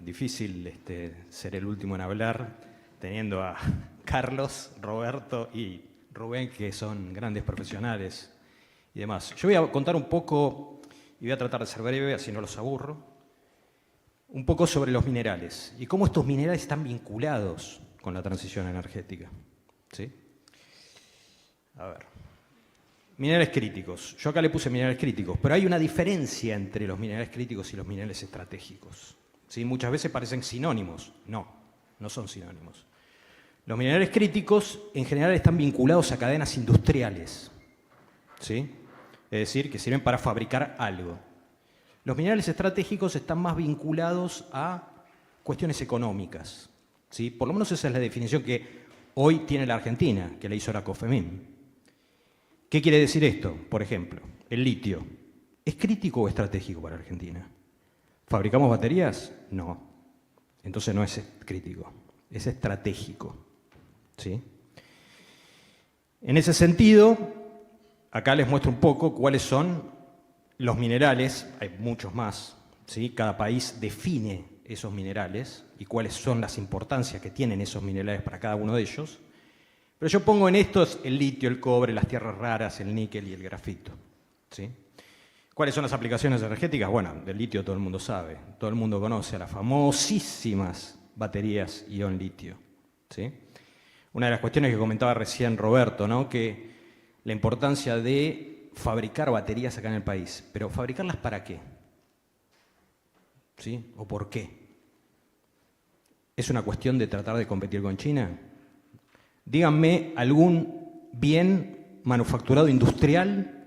difícil ser el último en hablar, teniendo a Carlos, Roberto y Rubén, que son grandes profesionales y demás. Yo voy a contar un poco, y voy a tratar de ser breve, así no los aburro, un poco sobre los minerales y cómo estos minerales están vinculados con la transición energética. ¿Sí? A ver. Minerales críticos. Yo acá le puse minerales críticos, pero hay una diferencia entre los minerales críticos y los minerales estratégicos. ¿Sí? Muchas veces parecen sinónimos. No, no son sinónimos. Los minerales críticos en general están vinculados a cadenas industriales. ¿Sí? Es decir, que sirven para fabricar algo. Los minerales estratégicos están más vinculados a cuestiones económicas. ¿Sí? Por lo menos esa es la definición que hoy tiene la Argentina, que la hizo la COFEMIN. ¿Qué quiere decir esto? Por ejemplo, el litio. ¿Es crítico o estratégico para Argentina? ¿Fabricamos baterías? No. Entonces no es crítico, es estratégico. ¿Sí? En ese sentido, acá les muestro un poco cuáles son los minerales, hay muchos más, ¿sí? Cada país define esos minerales y cuáles son las importancias que tienen esos minerales para cada uno de ellos. Pero yo pongo en estos el litio, el cobre, las tierras raras, el níquel y el grafito. ¿Sí? ¿Cuáles son las aplicaciones energéticas? Bueno, del litio todo el mundo sabe, todo el mundo conoce a las famosísimas baterías ion litio. ¿Sí? Una de las cuestiones que comentaba recién Roberto, ¿no? Que la importancia de fabricar baterías acá en el país. Pero ¿fabricarlas para qué? ¿Sí? ¿O por qué? ¿Es una cuestión de tratar de competir con China? Díganme algún bien manufacturado industrial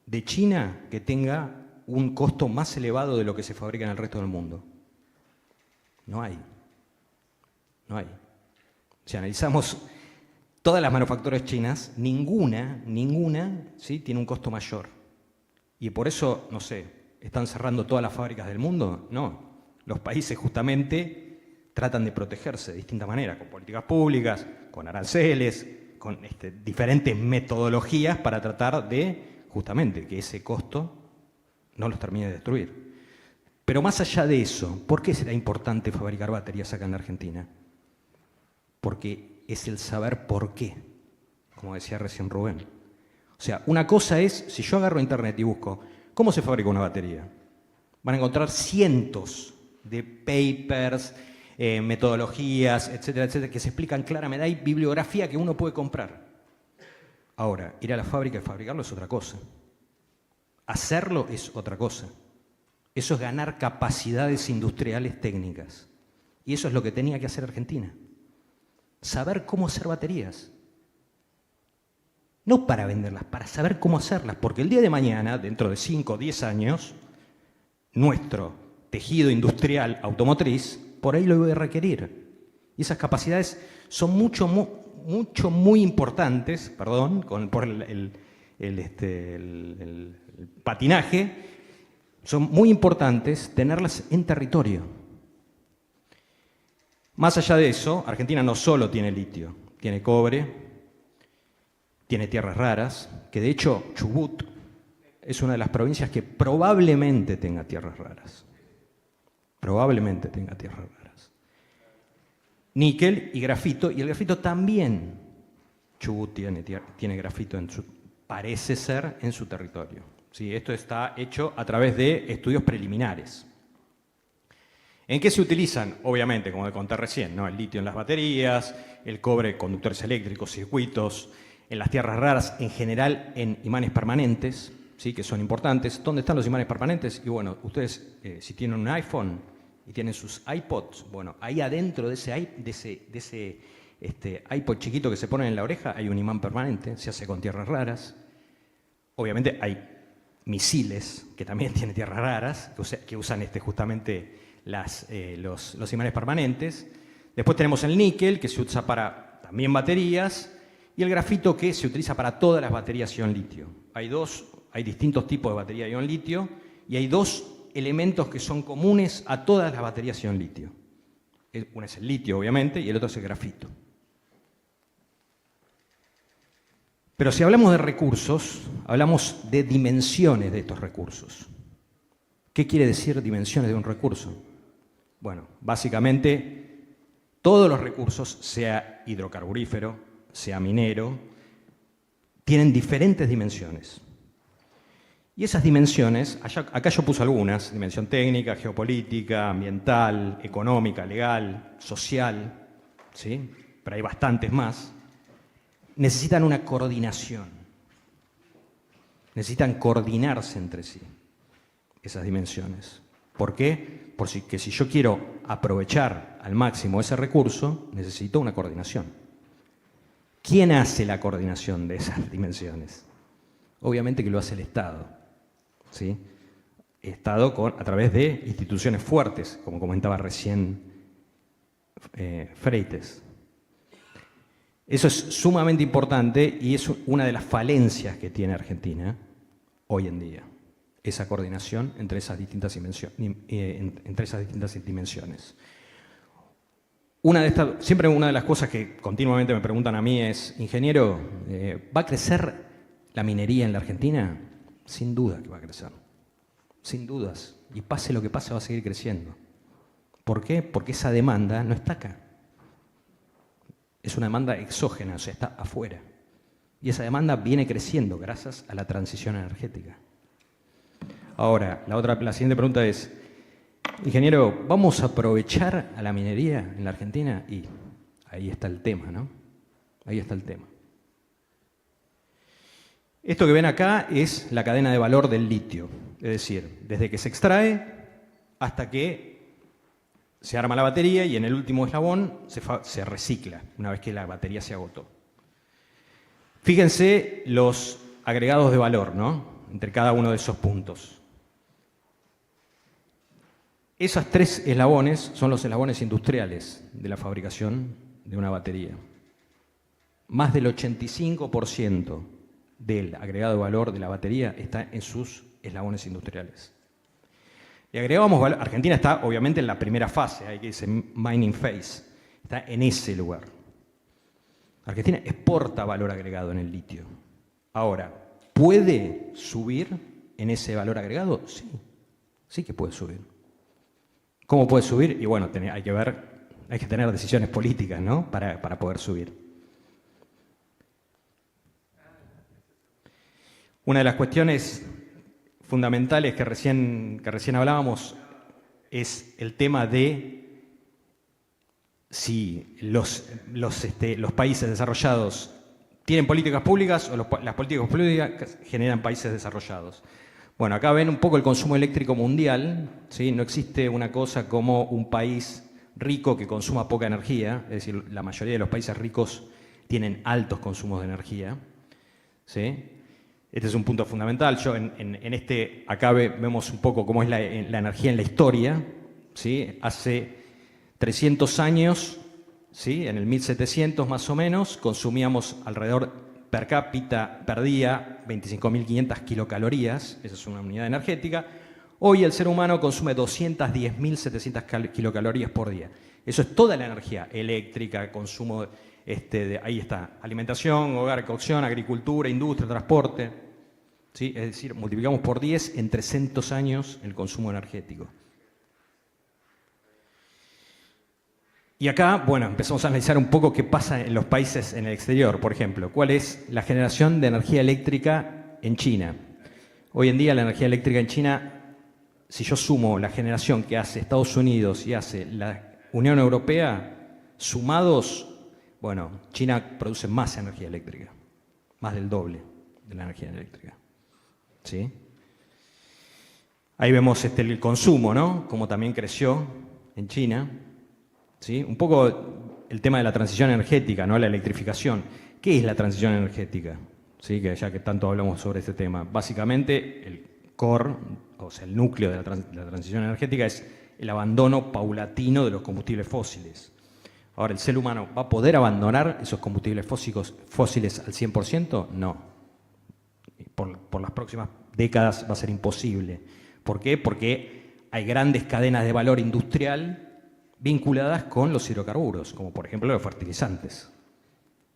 de China que tenga un costo más elevado de lo que se fabrica en el resto del mundo. No hay. No hay. Si analizamos todas las manufacturas chinas, ninguna, ¿sí? Tiene un costo mayor. Y por eso, no sé, ¿están cerrando todas las fábricas del mundo? No. Los países justamente tratan de protegerse de distinta manera, con políticas públicas, con aranceles, con diferentes metodologías para tratar de, justamente, que ese costo no los termine de destruir. Pero más allá de eso, ¿por qué será importante fabricar baterías acá en la Argentina? Porque es el saber por qué, como decía recién Rubén. O sea, una cosa es, si yo agarro internet y busco ¿cómo se fabrica una batería? Van a encontrar cientos de papers, metodologías, etcétera, etcétera, que se explican claramente. Hay bibliografía que uno puede comprar. Ahora, ir a la fábrica y fabricarlo es otra cosa. Hacerlo es otra cosa. Eso es ganar capacidades industriales técnicas. Y eso es lo que tenía que hacer Argentina. Saber cómo hacer baterías. No para venderlas, para saber cómo hacerlas. Porque el día de mañana, dentro de 5 o 10 años, nuestro tejido industrial automotriz por ahí lo voy a requerir. Y esas capacidades son muy importantes, perdón, por el patinaje, son muy importantes tenerlas en territorio. Más allá de eso, Argentina no solo tiene litio, tiene cobre, tiene tierras raras, que de hecho Chubut es una de las provincias que probablemente tenga tierras raras. Probablemente tenga tierras raras. Níquel y grafito, y el grafito también. Chubut tiene grafito, parece ser, en su territorio. ¿Sí? Esto está hecho a través de estudios preliminares. ¿En qué se utilizan? Obviamente, como conté recién, ¿no? El litio en las baterías, el cobre en conductores eléctricos, circuitos, en las tierras raras, en general en imanes permanentes, ¿sí? Que son importantes. ¿Dónde están los imanes permanentes? Y bueno, ustedes, si tienen un iPhone y tienen sus iPods, bueno, ahí adentro de ese iPod chiquito que se pone en la oreja hay un imán permanente, se hace con tierras raras. Obviamente hay misiles que también tienen tierras raras, que usan justamente los imanes permanentes. Después tenemos el níquel, que se usa para también baterías, y el grafito, que se utiliza para todas las baterías ion litio. Hay distintos tipos de batería ion litio, y hay dos elementos que son comunes a todas las baterías ion litio. Uno es el litio, obviamente, y el otro es el grafito. Pero si hablamos de recursos, hablamos de dimensiones de estos recursos. ¿Qué quiere decir dimensiones de un recurso? Bueno, básicamente todos los recursos, sea hidrocarburífero, sea minero, tienen diferentes dimensiones. Y esas dimensiones, acá yo puse algunas, dimensión técnica, geopolítica, ambiental, económica, legal, social, ¿sí? Pero hay bastantes más, necesitan una coordinación. Necesitan coordinarse entre sí, esas dimensiones. ¿Por qué? Porque si yo quiero aprovechar al máximo ese recurso, necesito una coordinación. ¿Quién hace la coordinación de esas dimensiones? Obviamente que lo hace el Estado. ¿Sí? Estado a través de instituciones fuertes, como comentaba recién Freites. Eso es sumamente importante y es una de las falencias que tiene Argentina hoy en día, esa coordinación entre esas distintas dimensiones. Siempre una de las cosas que continuamente me preguntan a mí es, ingeniero, ¿va a crecer la minería en la Argentina? Sin duda que va a crecer, sin dudas. Y pase lo que pase, va a seguir creciendo. ¿Por qué? Porque esa demanda no está acá. Es una demanda exógena, o sea, está afuera. Y esa demanda viene creciendo gracias a la transición energética. Ahora, la siguiente pregunta es, ingeniero, ¿vamos a aprovechar a la minería en la Argentina? Y ahí está el tema, ¿no? Ahí está el tema. Esto que ven acá es la cadena de valor del litio, es decir, desde que se extrae hasta que se arma la batería y en el último eslabón se recicla, una vez que la batería se agotó. Fíjense los agregados de valor, ¿no? Entre cada uno de esos puntos. Esos tres eslabones son los eslabones industriales de la fabricación de una batería. Más del 85% del agregado de valor de la batería está en sus eslabones industriales. Y agregamos valor. Argentina está obviamente en la primera fase, hay que decir mining phase, está en ese lugar. Argentina exporta valor agregado en el litio. Ahora, ¿puede subir en ese valor agregado? Sí, sí que puede subir. ¿Cómo puede subir? Y bueno, hay que tener decisiones políticas, ¿no? Para poder subir. Una de las cuestiones fundamentales que recién hablábamos es el tema de si los países desarrollados tienen políticas públicas o las políticas públicas generan países desarrollados. Bueno, acá ven un poco el consumo eléctrico mundial, ¿sí? No existe una cosa como un país rico que consuma poca energía, es decir, la mayoría de los países ricos tienen altos consumos de energía, ¿sí? Este es un punto fundamental. Acá vemos un poco cómo es la energía en la historia, ¿sí? Hace 300 años, ¿sí? En el 1700 más o menos, consumíamos alrededor, per cápita, per día, 25.500 kilocalorías, esa es una unidad energética. Hoy el ser humano consume 210.700 kilocalorías por día. Eso es toda la energía eléctrica, consumo, ahí está, alimentación, hogar, cocción, agricultura, industria, transporte. ¿Sí? Es decir, multiplicamos por 10 en 300 años el consumo energético. Y acá, bueno, empezamos a analizar un poco qué pasa en los países en el exterior. Por ejemplo, ¿cuál es la generación de energía eléctrica en China? Hoy en día la energía eléctrica en China, si yo sumo la generación que hace Estados Unidos y hace la Unión Europea, sumados, bueno, China produce más energía eléctrica, más del doble de la energía eléctrica. ¿Sí? Ahí vemos el consumo, ¿no? Como también creció en China. ¿Sí? Un poco el tema de la transición energética, ¿no? La electrificación. ¿Qué es la transición energética? ¿Sí? Que ya que tanto hablamos sobre este tema. Básicamente, el core, o sea, el núcleo de la transición energética es el abandono paulatino de los combustibles fósiles. Ahora, ¿el ser humano va a poder abandonar esos combustibles fósiles al 100%? No. Por las próximas décadas va a ser imposible. ¿Por qué? Porque hay grandes cadenas de valor industrial vinculadas con los hidrocarburos, como por ejemplo los fertilizantes.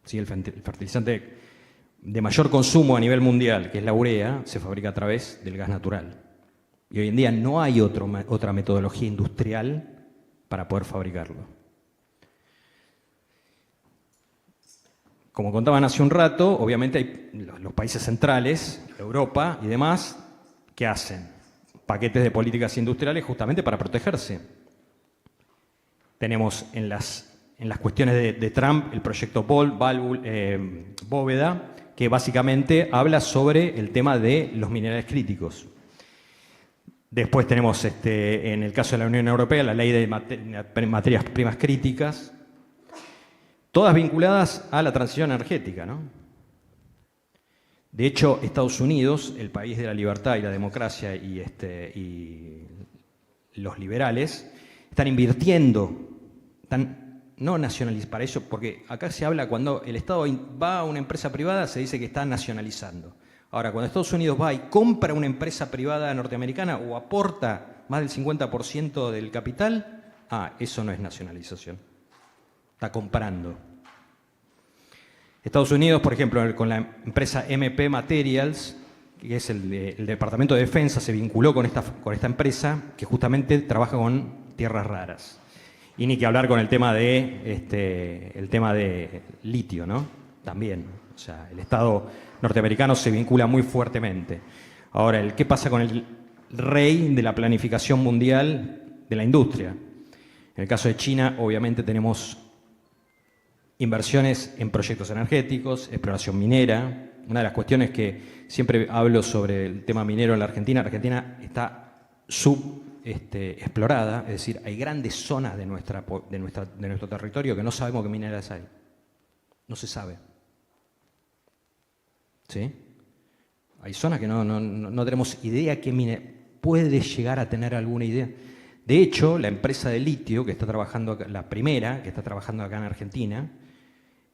¿Sí? El fertilizante de mayor consumo a nivel mundial, que es la urea, se fabrica a través del gas natural. Y hoy en día no hay otra metodología industrial para poder fabricarlo. Como contaban hace un rato, obviamente hay los países centrales, Europa y demás, ¿qué hacen? Paquetes de políticas industriales justamente para protegerse. Tenemos en las cuestiones de Trump el proyecto Bóveda, que básicamente habla sobre el tema de los minerales críticos. Después tenemos, en el caso de la Unión Europea, la ley de materias primas críticas, todas vinculadas a la transición energética, ¿no? De hecho, Estados Unidos, el país de la libertad y la democracia y los liberales, están invirtiendo, no nacionalizando, para eso, porque acá se habla cuando el Estado va a una empresa privada, se dice que está nacionalizando. Ahora, cuando Estados Unidos va y compra una empresa privada norteamericana o aporta más del 50% del capital, eso no es nacionalización. Está comprando. Estados Unidos, por ejemplo, con la empresa MP Materials, que es el Departamento de Defensa, se vinculó con esta empresa que justamente trabaja con tierras raras. Y ni que hablar con el tema de litio, ¿no? También. O sea, el Estado norteamericano se vincula muy fuertemente. Ahora, ¿qué pasa con el rey de la planificación mundial de la industria? En el caso de China, obviamente tenemos inversiones en proyectos energéticos, exploración minera. Una de las cuestiones que siempre hablo sobre el tema minero en la Argentina está explorada, es decir, hay grandes zonas de nuestro territorio que no sabemos qué minerales hay. No se sabe. ¿Sí? Hay zonas que no tenemos idea qué mineral. Puede llegar a tener alguna idea. De hecho, la empresa de litio que está trabajando, la primera que está trabajando acá en Argentina,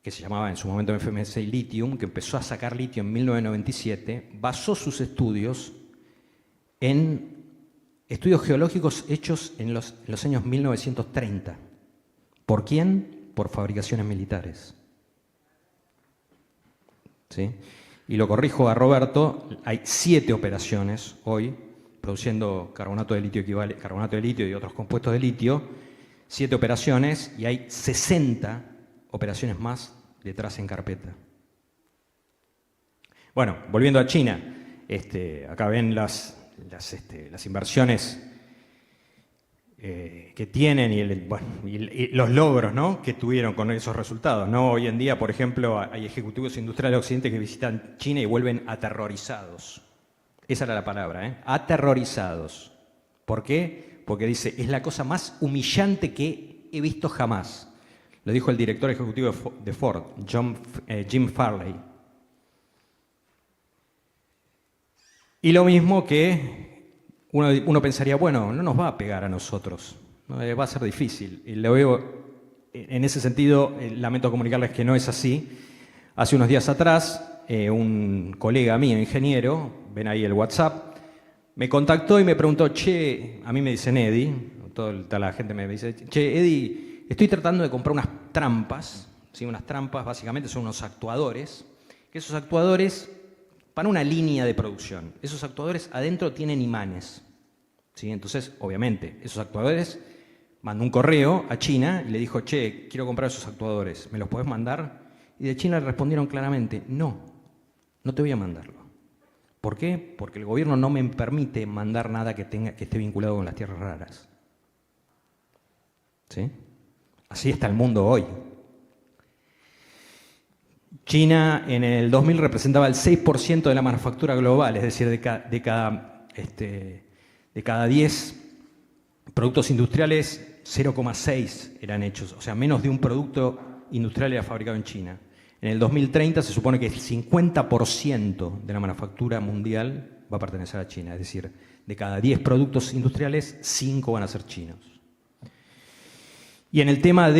que se llamaba en su momento FMC Lithium, que empezó a sacar litio en 1997, basó sus estudios en estudios geológicos hechos en los años 1930. ¿Por quién? Por fabricaciones militares. ¿Sí? Y lo corrijo a Roberto, hay 7 operaciones hoy produciendo carbonato de litio y otros compuestos de litio, 7 operaciones y hay 60 operaciones más detrás en carpeta. Bueno, volviendo a China, acá ven las inversiones que tienen y los logros, ¿no?, que tuvieron con esos resultados, ¿no? Hoy en día, por ejemplo, hay ejecutivos industriales occidentales que visitan China y vuelven aterrorizados. Esa era la palabra, ¿eh? Aterrorizados. ¿Por qué? Porque dice, es la cosa más humillante que he visto jamás. Lo dijo el director ejecutivo de Ford, Jim Farley. Y lo mismo que uno pensaría, bueno, no nos va a pegar a nosotros, ¿no? Va a ser difícil. Y lo veo, en ese sentido, lamento comunicarles que no es así. Hace unos días atrás, un colega mío, ingeniero, ven ahí el WhatsApp, me contactó y me preguntó, che, a mí me dicen Eddie, toda la gente me dice, che, Eddie, estoy tratando de comprar unas trampas, ¿sí? Unas trampas básicamente son unos actuadores, que esos actuadores, para una línea de producción, esos actuadores adentro tienen imanes, ¿sí? Entonces, obviamente, esos actuadores, mandó un correo a China y le dijo, che, quiero comprar esos actuadores, ¿me los podés mandar? Y de China le respondieron claramente, no te voy a mandarlo. ¿Por qué? Porque el gobierno no me permite mandar nada que esté vinculado con las tierras raras. ¿Sí? Así está el mundo hoy. China en el 2000 representaba el 6% de la manufactura global, es decir, de cada 10 productos industriales, 0,6 eran hechos, o sea, menos de un producto industrial era fabricado en China. En el 2030 se supone que el 50% de la manufactura mundial va a pertenecer a China, es decir, de cada 10 productos industriales, 5 van a ser chinos. Y en el tema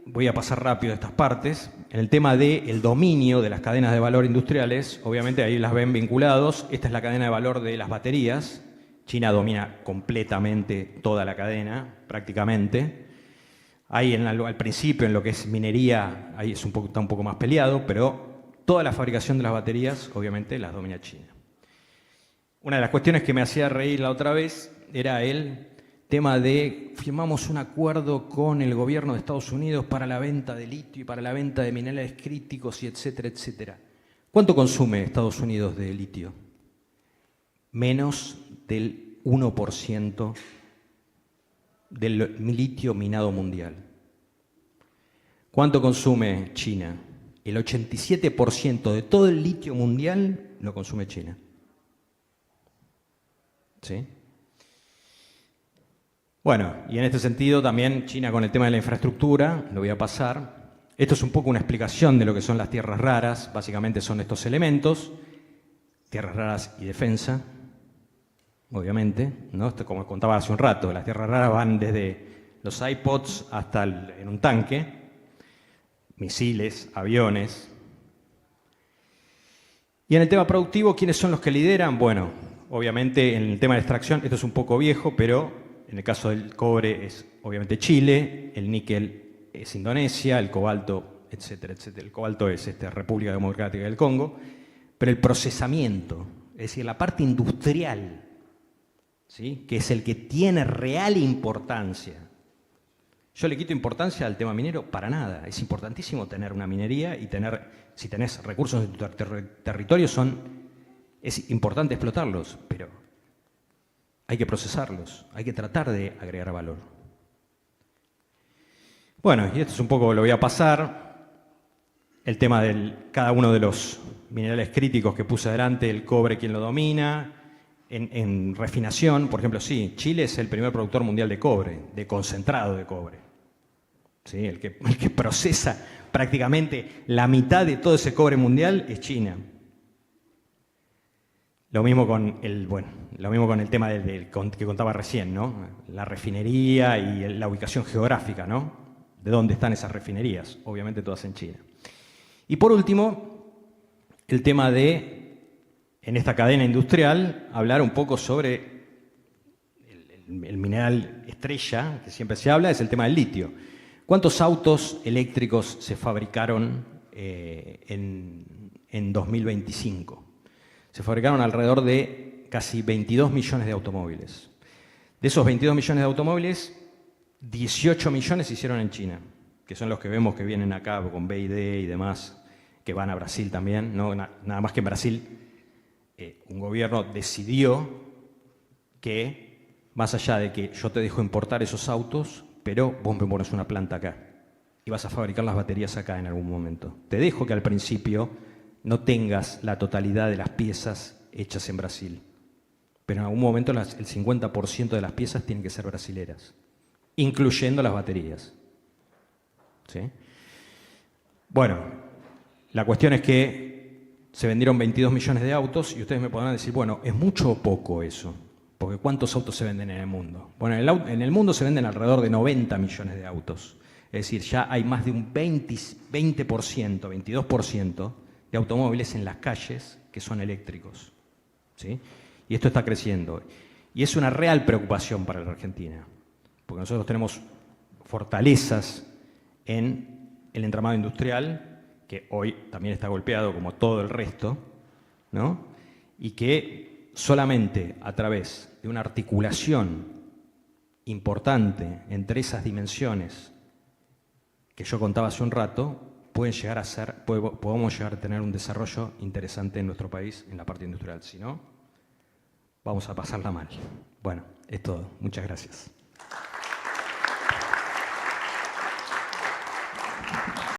voy a pasar rápido estas partes, en el tema del dominio de las cadenas de valor industriales, obviamente ahí las ven vinculados, esta es la cadena de valor de las baterías, China domina completamente toda la cadena, prácticamente. Ahí al principio, en lo que es minería, ahí está un poco más peleado, pero toda la fabricación de las baterías, obviamente, las domina China. Una de las cuestiones que me hacía reír la otra vez era tema de firmamos un acuerdo con el gobierno de Estados Unidos para la venta de litio y para la venta de minerales críticos y etcétera, etcétera. ¿Cuánto consume Estados Unidos de litio? Menos del 1% del litio minado mundial. ¿Cuánto consume China? El 87% de todo el litio mundial lo consume China. ¿Sí? Bueno, y en este sentido también China con el tema de la infraestructura, lo voy a pasar. Esto es un poco una explicación de lo que son las tierras raras, básicamente son estos elementos, tierras raras y defensa, obviamente, ¿no? Esto, como contaba hace un rato, las tierras raras van desde los iPods hasta en un tanque, misiles, aviones. Y en el tema productivo, ¿quiénes son los que lideran? Bueno, obviamente en el tema de extracción, esto es un poco viejo, pero en el caso del cobre es obviamente Chile, el níquel es Indonesia, el cobalto, etcétera, etcétera. El cobalto es República Democrática del Congo, pero el procesamiento, es decir, la parte industrial, ¿sí?, que es el que tiene real importancia. Yo le quito importancia al tema minero para nada. Es importantísimo tener una minería y si tenés recursos en tu territorio, es importante explotarlos, pero hay que procesarlos, hay que tratar de agregar valor. Bueno, y esto es un poco, lo voy a pasar, el tema de cada uno de los minerales críticos que puse adelante, el cobre, quién lo domina, en refinación, por ejemplo, sí, Chile es el primer productor mundial de cobre, de concentrado de cobre. ¿Sí? El que procesa prácticamente la mitad de todo ese cobre mundial es China. Lo mismo con el tema que contaba recién, ¿no? La refinería y la ubicación geográfica, ¿no? ¿De dónde están esas refinerías? Obviamente todas en China. Y por último, el tema de, en esta cadena industrial, hablar un poco sobre el mineral estrella, que siempre se habla, es el tema del litio. ¿Cuántos autos eléctricos se fabricaron en 2025? Se fabricaron alrededor de casi 22 millones de automóviles. De esos 22 millones de automóviles, 18 millones se hicieron en China, que son los que vemos que vienen acá con BYD y demás, que van a Brasil también. ¿No? Nada más que en Brasil un gobierno decidió que, más allá de que yo te dejo importar esos autos, pero vos me pones una planta acá y vas a fabricar las baterías acá en algún momento. Te dejo que al principio no tengas la totalidad de las piezas hechas en Brasil, pero en algún momento el 50% de las piezas tienen que ser brasileras, incluyendo las baterías. ¿Sí? Bueno, la cuestión es que se vendieron 22 millones de autos y ustedes me podrán decir, bueno, ¿es mucho o poco eso? Porque ¿cuántos autos se venden en el mundo? Bueno, en el mundo se venden alrededor de 90 millones de autos. Es decir, ya hay más de un 20%, 22% de automóviles en las calles que son eléctricos. ¿Sí? Y esto está creciendo. Y es una real preocupación para la Argentina, porque nosotros tenemos fortalezas en el entramado industrial, que hoy también está golpeado como todo el resto, ¿no? Y que solamente a través de una articulación importante entre esas dimensiones que yo contaba hace un rato, podemos llegar a tener un desarrollo interesante en nuestro país en la parte industrial. Si no, vamos a pasarla mal. Bueno, es todo. Muchas gracias.